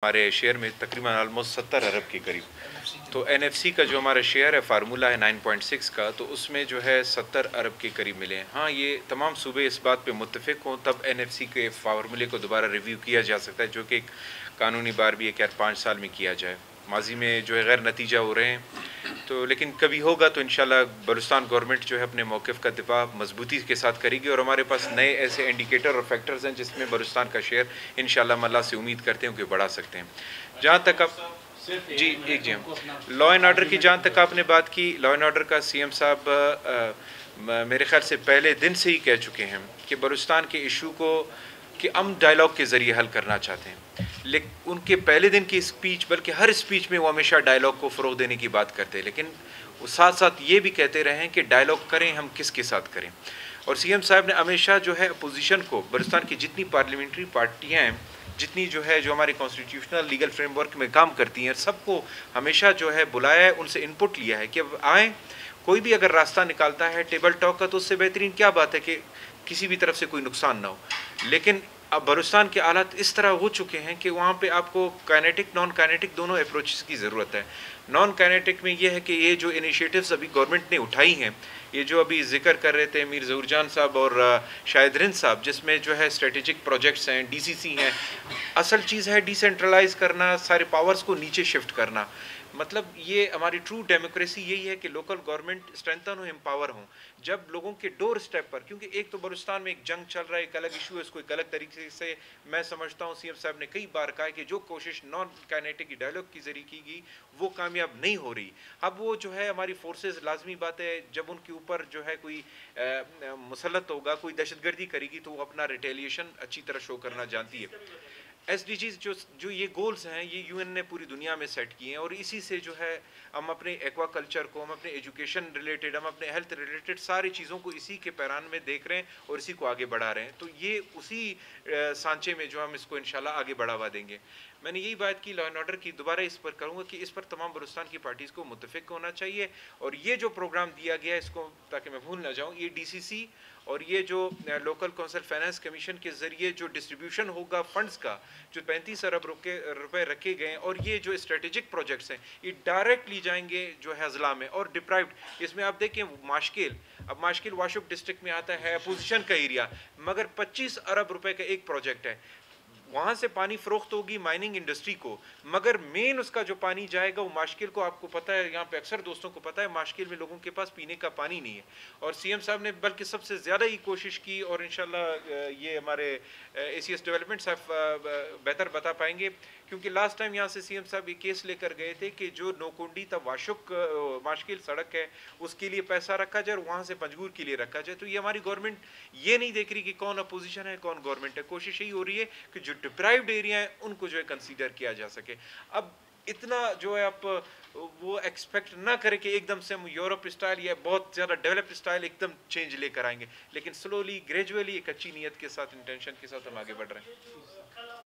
हमारे शेयर में तकरीबन ऑलमोस्ट 70 अरब के करीब। तो एनएफसी का जो हमारा शेयर है फार्मूला है 9.6 का, तो उसमें जो है 70 अरब के करीब मिले हैं। हाँ, ये तमाम सूबे इस बात पे मुत्तफिक हों तब एनएफसी के फार्मूले को दोबारा रिव्यू किया जा सकता है, जो कि एक कानूनी बार भी है कि 5 साल में किया जाए। माजी में जो है गैर नतीजा हो रहे हैं, तो लेकिन कभी होगा तो इंशाल्लाह बलूचिस्तान गवर्नमेंट जो है अपने मौक़िफ़ का दिफा मजबूती के साथ करेगी, और हमारे पास नए ऐसे इंडिकेटर और फैक्टर्स हैं जिसमें बलूचिस्तान का शेयर इंशाल्लाह हम अल्लाह से उम्मीद करते हैं कि बढ़ा सकते हैं। जहाँ तक अब जी हम लॉ एंड ऑर्डर की जहाँ तक आपने बात की, लॉ एंड ऑर्डर का सीएम साहब मेरे ख्याल से पहले दिन से ही कह चुके हैं कि बलूचिस्तान के इशू को कि हम डायलॉग के ज़रिए हल करना चाहते हैं। लेकिन उनके पहले दिन की स्पीच, बल्कि हर स्पीच में वो हमेशा डायलॉग को फ़रोग़ देने की बात करते हैं, लेकिन वो साथ साथ ये भी कहते रहे हैं कि डायलॉग करें हम किसके साथ करें। और सीएम साहब ने हमेशा जो है अपोजिशन को, बलूचिस्तान की जितनी पार्लियामेंट्री पार्टियाँ हैं, जितनी जो है जो हमारे कॉन्स्टिट्यूशनल लीगल फ्रेमवर्क में काम करती हैं, सबको हमेशा जो है बुलाया है, उनसे इनपुट लिया है कि अब आएँ, कोई भी अगर रास्ता निकालता है टेबल टॉक का तो उससे बेहतरीन क्या बात है कि किसी भी तरफ से कोई नुकसान ना हो। लेकिन अब बलूचिस्तान के हालात इस तरह हो चुके हैं कि वहाँ पे आपको काइनेटिक नॉन काइनेटिक दोनों अप्रोचेस की ज़रूरत है। नॉन काइनेटिक में ये है कि ये जो इनिशिएटिव्स अभी गवर्नमेंट ने उठाई हैं, ये जो अभी जिक्र कर रहे थे मीर ज़हूर जान साहब और शाहिद रिंद साहब, जिसमें जो है स्ट्रेटेजिक प्रोजेक्ट्स हैं, डीसीसी हैं, असल चीज़ है डिसेंट्रलाइज करना, सारे पावर्स को नीचे शिफ्ट करना। मतलब ये हमारी ट्रू डेमोक्रेसी यही है कि लोकल गवर्नमेंट स्ट्रेंथन हो, एम्पावर हों। जब लोगों के डोर स्टेप पर, क्योंकि एक तो बलूचिस्तान में एक जंग चल रहा है, एक अलग इशू है, इसको एक अलग तरीके से मैं समझता हूँ सीएम साहब ने कई बार कहा है कि जो कोशिश नॉन काइनेटिक डायलॉग के जरिए की गई वो कामयाब नहीं हो रही। अब वो जो है हमारी फोर्सेस, लाजमी बात है जब उनके ऊपर जो है कोई मुसल्लत होगा, कोई दहशतगर्दी करेगी तो वो अपना रिटेलिएशन अच्छी तरह शो करना जानती है। एसडीजीज जो ये गोल्स हैं, ये यूएन ने पूरी दुनिया में सेट किए हैं, और इसी से जो है हम अपने एक्वा कल्चर को, हम अपने एजुकेशन रिलेटेड, हम अपने हेल्थ रिलेटेड सारी चीज़ों को इसी के पैरान में देख रहे हैं और इसी को आगे बढ़ा रहे हैं। तो ये उसी सांचे में जो हम इसको इंशाल्लाह आगे बढ़ावा देंगे। मैंने यही बात की लॉ एंड ऑर्डर की, दोबारा इस पर करूँगा कि इस पर तमाम बलूचिस्तान की पार्टीज़ को मुत्तफिक होना चाहिए। और ये जो प्रोग्राम दिया गया है, इसको ताकि मैं भूल ना जाऊँ, ये डीसीसी और ये जो लोकल काउंसिल फाइनेंस कमीशन के ज़रिए जो डिस्ट्रीब्यूशन होगा फंड्स का, जो 35 अरब रुपए रखे गए हैं, और ये जो स्ट्रेटेजिक प्रोजेक्ट्स हैं, ये डायरेक्टली जाएंगे जो है अजला में और डिप्राइव्ड। इसमें आप देखें माशकिल, अब माशकिल वाशुक डिस्ट्रिक्ट में आता है, अपोजिशन का एरिया, मगर 25 अरब रुपए का एक प्रोजेक्ट है। वहाँ से पानी फ़रोख्त होगी माइनिंग इंडस्ट्री को, मगर मेन उसका जो पानी जाएगा वो माशकिल को, आपको पता है, यहाँ पे अक्सर दोस्तों को पता है, माशकिल में लोगों के पास पीने का पानी नहीं है। और सीएम साहब ने बल्कि सबसे ज़्यादा ही कोशिश की, और इंशाल्लाह ये हमारे एसीएस डेवलपमेंट साहब बेहतर बता पाएंगे, क्योंकि लास्ट टाइम यहाँ से सीएम साहब ये केस लेकर गए थे कि जो नोकुंडी तक वाशुक माशकिल सड़क है उसके लिए पैसा रखा जाए और वहाँ से पंजगूर के लिए रखा जाए। तो ये हमारी गवर्नमेंट ये नहीं देख रही कि कौन अपोजिशन है कौन गवर्नमेंट है, कोशिश यही हो रही है कि जो डिप्राइव्ड एरिया है उनको जो है कंसीडर किया जा सके। अब इतना जो है आप वो एक्सपेक्ट ना करें कि एकदम से हम यूरोप स्टाइल या बहुत ज़्यादा डेवलप्ड स्टाइल एकदम चेंज लेकर आएंगे, लेकिन स्लोली ग्रेजुअली एक अच्छी नीयत के साथ, इंटेंशन के साथ हम आगे बढ़ रहे हैं।